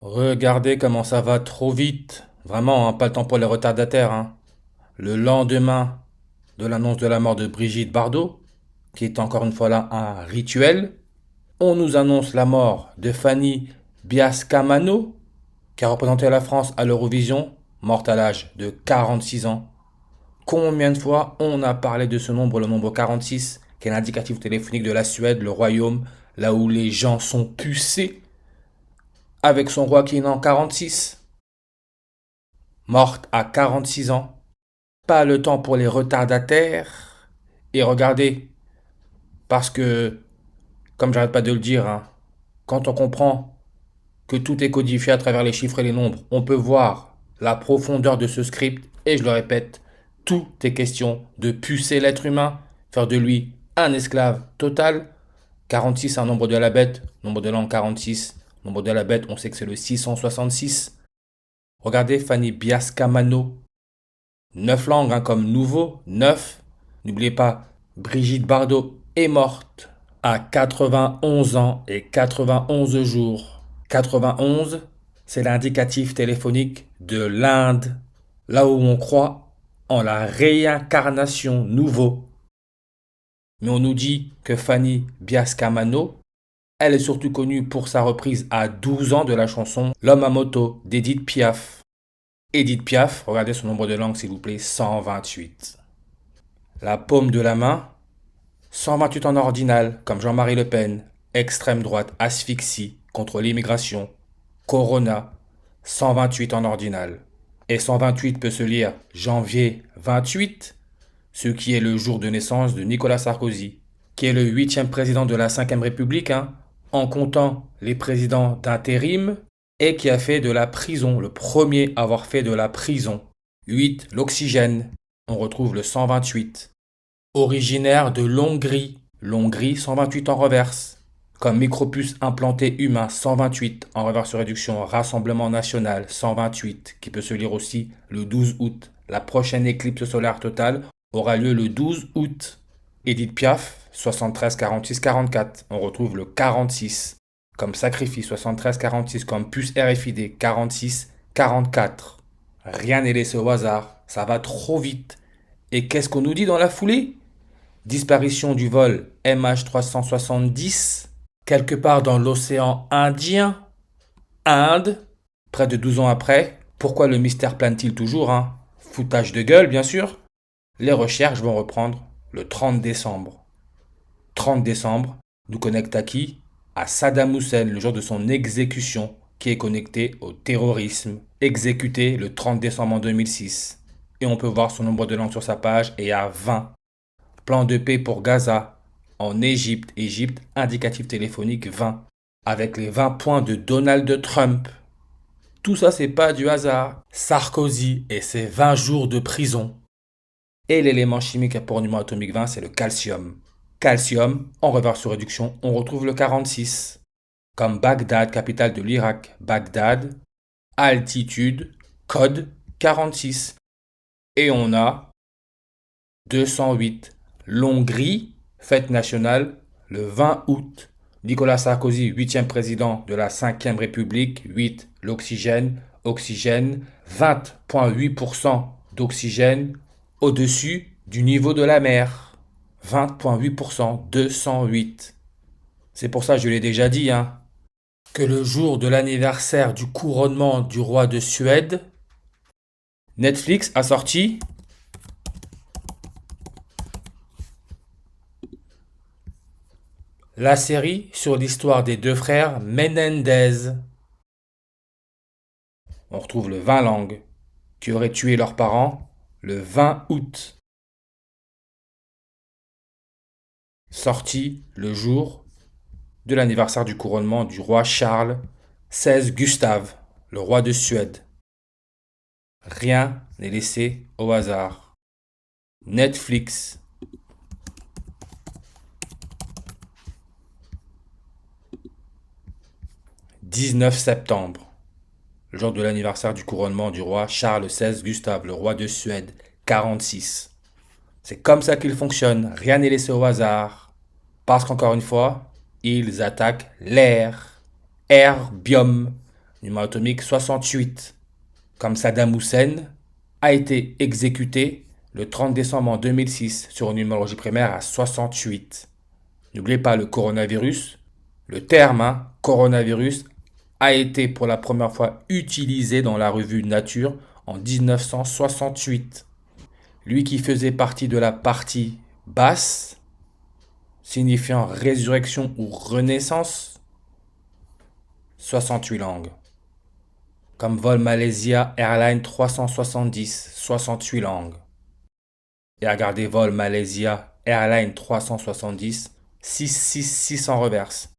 Regardez comment ça va trop vite. Vraiment, hein, pas le temps pour les retardataires, hein. Le lendemain de l'annonce de la mort de Brigitte Bardot, qui est encore une fois là un rituel, on nous annonce la mort de Fanny Biascamano, qui a représenté la France à l'Eurovision, morte à l'âge de 46 ans. Combien de fois on a parlé de ce nombre, le nombre 46, qui est l'indicatif téléphonique de la Suède, le royaume, là où les gens sont pucés, avec son roi qui est né en 46, morte à 46 ans. Pas le temps pour les retardataires. Et regardez, parce que, comme j'arrête pas de le dire, hein, quand on comprend que tout est codifié à travers les chiffres et les nombres, on peut voir la profondeur de ce script. Et je le répète, tout est question de pucer l'être humain, faire de lui un esclave total. 46, c'est un nombre de la bête, nombre de langue 46, nombre de la bête, on sait que c'est le 666. Regardez Fanny Biascamano, 9 langues, hein, comme nouveau, 9. N'oubliez pas, Brigitte Bardot est morte à 91 ans et 91 jours. 91, c'est l'indicatif téléphonique de l'Inde, là où on croit en la réincarnation nouveau. Mais on nous dit que Fanny Biascamano, elle est surtout connue pour sa reprise à 12 ans de la chanson L'homme à moto d'Edith Piaf. Edith Piaf, regardez son nombre de langues s'il vous plaît, 128. La paume de la main, 128 en ordinal, comme Jean-Marie Le Pen, extrême droite, asphyxie, contre l'immigration, Corona, 128 en ordinal. Et 128 peut se lire janvier 28, ce qui est le jour de naissance de Nicolas Sarkozy, qui est le 8e président de la 5e République, hein, en comptant les présidents d'intérim, et qui a fait de la prison, le premier à avoir fait de la prison. 8, l'oxygène, on retrouve le 128. Originaire de l'Hongrie, l'Hongrie 128 en reverse. Comme micropuce implanté humain 128 en reverse réduction Rassemblement national 128 qui peut se lire aussi le 12 août. La prochaine éclipse solaire totale aura lieu le 12 août. Edith Piaf 73 46 44, on retrouve le 46 comme sacrifice 73 46 comme puce RFID 46 44. Rien n'est laissé au hasard, ça va trop vite. Et qu'est-ce qu'on nous dit dans la foulée? Disparition du vol MH370, quelque part dans l'océan Indien, Inde, près de 12 ans après. Pourquoi le mystère plane-t-il toujours, hein? Foutage de gueule, bien sûr. Les recherches vont reprendre le 30 décembre. 30 décembre nous connecte à qui? À Saddam Hussein, le jour de son exécution, qui est connecté au terrorisme, exécuté le 30 décembre en 2006. Et on peut voir son nombre de langues sur sa page et à 20. Plan de paix pour Gaza. En Égypte, indicatif téléphonique 20. Avec les 20 points de Donald Trump. Tout ça, c'est pas du hasard. Sarkozy et ses 20 jours de prison. Et l'élément chimique pour numéro atomique 20, c'est le calcium. Calcium, en reverse sur réduction, on retrouve le 46. Comme Bagdad, capitale de l'Irak. Bagdad, altitude, code 46. Et on a 208. L'Hongrie, fête nationale, le 20 août. Nicolas Sarkozy, 8e président de la 5e République. 8, l'oxygène. Oxygène, 20,8% d'oxygène au-dessus du niveau de la mer. 20,8%, 208. C'est pour ça, je l'ai déjà dit, hein, que le jour de l'anniversaire du couronnement du roi de Suède, Netflix a sorti la série sur l'histoire des deux frères Menendez. On retrouve le 20 langues qui auraient tué leurs parents le 20 août. Sorti le jour de l'anniversaire du couronnement du roi Charles XVI Gustave, le roi de Suède. Rien n'est laissé au hasard. Netflix. 19 septembre, le jour de l'anniversaire du couronnement du roi Charles XVI Gustave, le roi de Suède, 46. C'est comme ça qu'il fonctionne, rien n'est laissé au hasard. Parce qu'encore une fois, ils attaquent l'air. Air, biome. Numéro atomique 68. Comme Saddam Hussein a été exécuté le 30 décembre en 2006 sur une numérologie primaire à 68. N'oubliez pas le coronavirus. Le terme coronavirus a été pour la première fois utilisé dans la revue Nature en 1968. Lui qui faisait partie de la partie basse, signifiant résurrection ou renaissance, 68 langues. Comme vol Malaysia Airlines 370, 68 langues. Et regardez vol Malaysia Airlines 370, 666 en reverse.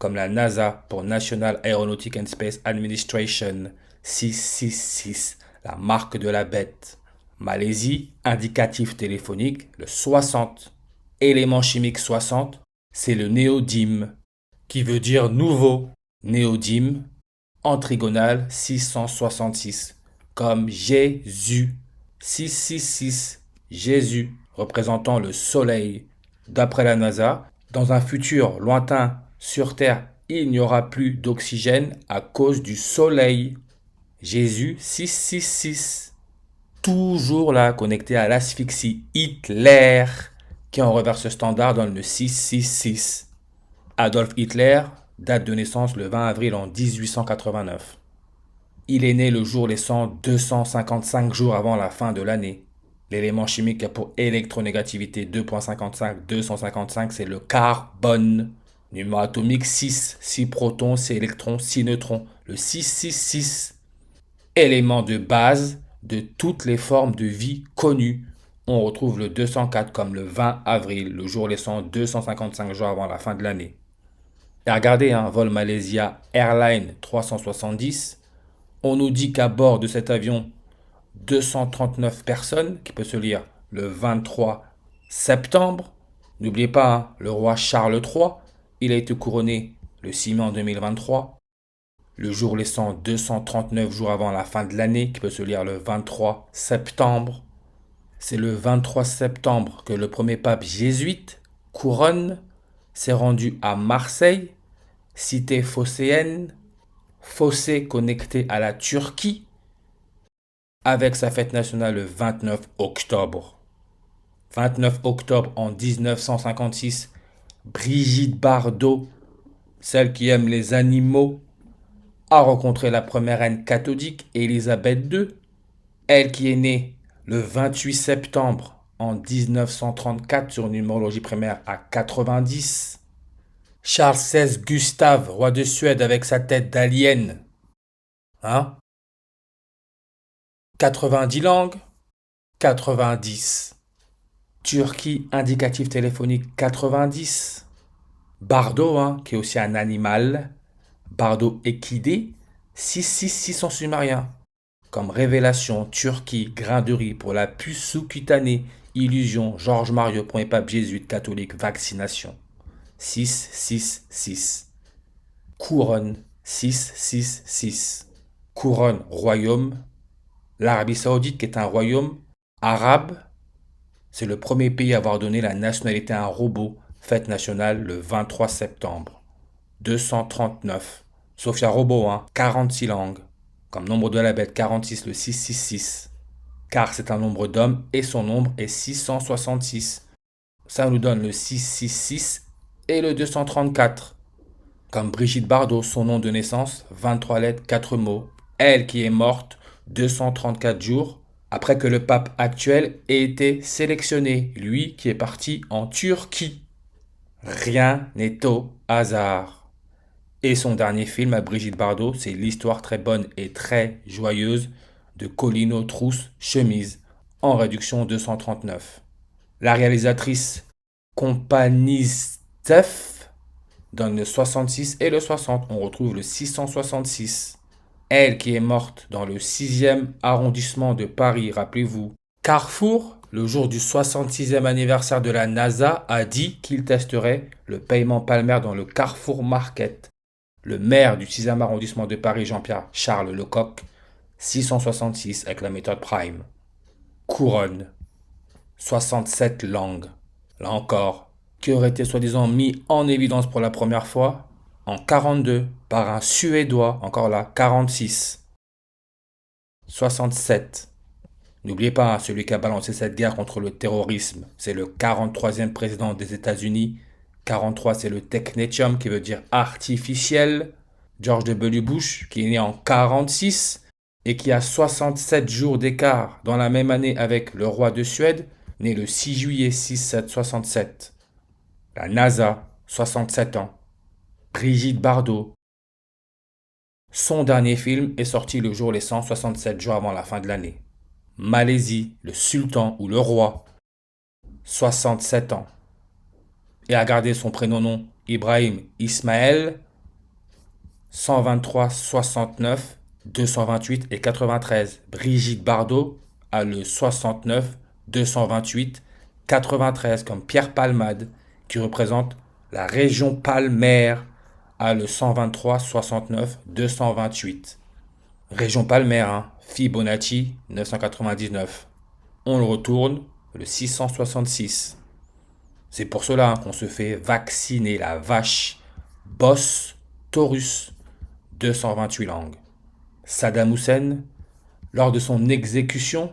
Comme la NASA pour National Aeronautic and Space Administration, 666, la marque de la bête. Malaisie, indicatif téléphonique, le 60. Élément chimique 60, c'est le néodyme, qui veut dire nouveau. Néodyme, en trigonale 666, comme Jésus, 666, Jésus, représentant le soleil. D'après la NASA, dans un futur lointain sur Terre, il n'y aura plus d'oxygène à cause du soleil. Jésus, 666. Toujours là, connecté à l'asphyxie. Hitler, qui en reverse standard donne le 666. Adolf Hitler, date de naissance le 20 avril en 1889. Il est né le jour laissant 255 jours avant la fin de l'année. L'élément chimique pour électronégativité 2.55, 255, c'est le carbone. Numéro atomique 6, 6 protons, 6 électrons, 6 neutrons, le 666. Élément de base de toutes les formes de vie connues. On retrouve le 204 comme le 20 avril, le jour laissant 255 jours avant la fin de l'année. Et regardez, vol Malaysia Airlines 370, on nous dit qu'à bord de cet avion, 239 personnes, qui peut se lire le 23 septembre. N'oubliez pas, le roi Charles III, il a été couronné le 6 mai en 2023. Le jour laissant 239 jours avant la fin de l'année, qui peut se lire le 23 septembre. C'est le 23 septembre que le premier pape jésuite, Couronne, s'est rendu à Marseille, cité phocéenne, fossé connecté à la Turquie, avec sa fête nationale le 29 octobre. 29 octobre en 1956, Brigitte Bardot, celle qui aime les animaux, a rencontré la première reine catholique, Élisabeth II, elle qui est née le 28 septembre en 1934 sur une numérologie primaire à 90. Charles XVI Gustave, roi de Suède avec sa tête d'alien. 90 langues, 90. Turquie, indicatif téléphonique 90. Bardo, qui est aussi un animal. Bardo équidé, 666 en sumérien. Comme révélation, Turquie, grain de riz pour la puce sous-cutanée, illusion, Georges Mario, premier pape jésuite catholique, vaccination. 666. Couronne, 666. Couronne, royaume. L'Arabie Saoudite, qui est un royaume arabe, c'est le premier pays à avoir donné la nationalité à un robot, fête nationale le 23 septembre. 239. Sophia Robot, 46 langues. Comme nombre de la bête, 46, le 666. Car c'est un nombre d'hommes et son nombre est 666. Ça nous donne le 666 et le 234. Comme Brigitte Bardot, son nom de naissance, 23 lettres, 4 mots. Elle qui est morte 234 jours après que le pape actuel ait été sélectionné, lui qui est parti en Turquie. Rien n'est au hasard. Et son dernier film à Brigitte Bardot, c'est l'histoire très bonne et très joyeuse de Colino Trousse Chemise, en réduction 239. La réalisatrice Compagnie-Steph donne le 66 et le 60. On retrouve le 666. Elle qui est morte dans le 6e arrondissement de Paris, rappelez-vous. Carrefour, le jour du 66e anniversaire de la NASA, a dit qu'il testerait le paiement palmaire dans le Carrefour Market. Le maire du 6e arrondissement de Paris, Jean-Pierre Charles Lecoq, 666 avec la méthode Prime. Couronne, 67 langues. Là encore, qui aurait été soi-disant mis en évidence pour la première fois en 42 par un Suédois, encore là, 46. 67. N'oubliez pas, hein, celui qui a balancé cette guerre contre le terrorisme, c'est le 43e président des États-Unis. 43, c'est le technetium qui veut dire artificiel. George W. Bush, qui est né en 46 et qui a 67 jours d'écart dans la même année avec le roi de Suède, né le 6 juillet 6767. La NASA, 67 ans. Brigitte Bardot. Son dernier film est sorti le jour les 167 jours avant la fin de l'année. Malaisie, le sultan ou le roi, 67 ans. Et a gardé son prénom Ibrahim Ismaël, 123, 69, 228 et 93. Brigitte Bardot a le 69, 228, 93 comme Pierre Palmade qui représente la région palmaire a le 123, 69, 228. Région palmaire, hein, Fibonacci 999. On le retourne le 666. C'est pour cela, hein, qu'on se fait vacciner la vache Bos taurus, 228 langues. Saddam Hussein, lors de son exécution,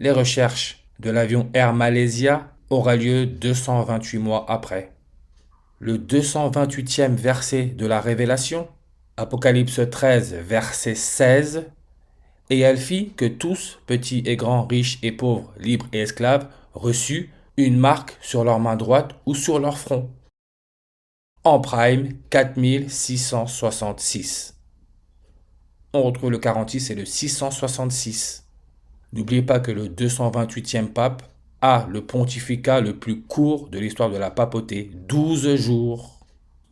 les recherches de l'avion Air Malaysia aura lieu 228 mois après. Le 228e verset de la Révélation, Apocalypse 13, verset 16, et elle fit que tous, petits et grands, riches et pauvres, libres et esclaves, reçuent une marque sur leur main droite ou sur leur front. En prime, 4666. On retrouve le 46 et le 666. N'oubliez pas que le 228e pape a le pontificat le plus court de l'histoire de la papauté, 12 jours.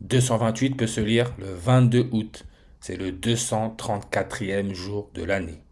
228 peut se lire le 22 août, c'est le 234e jour de l'année.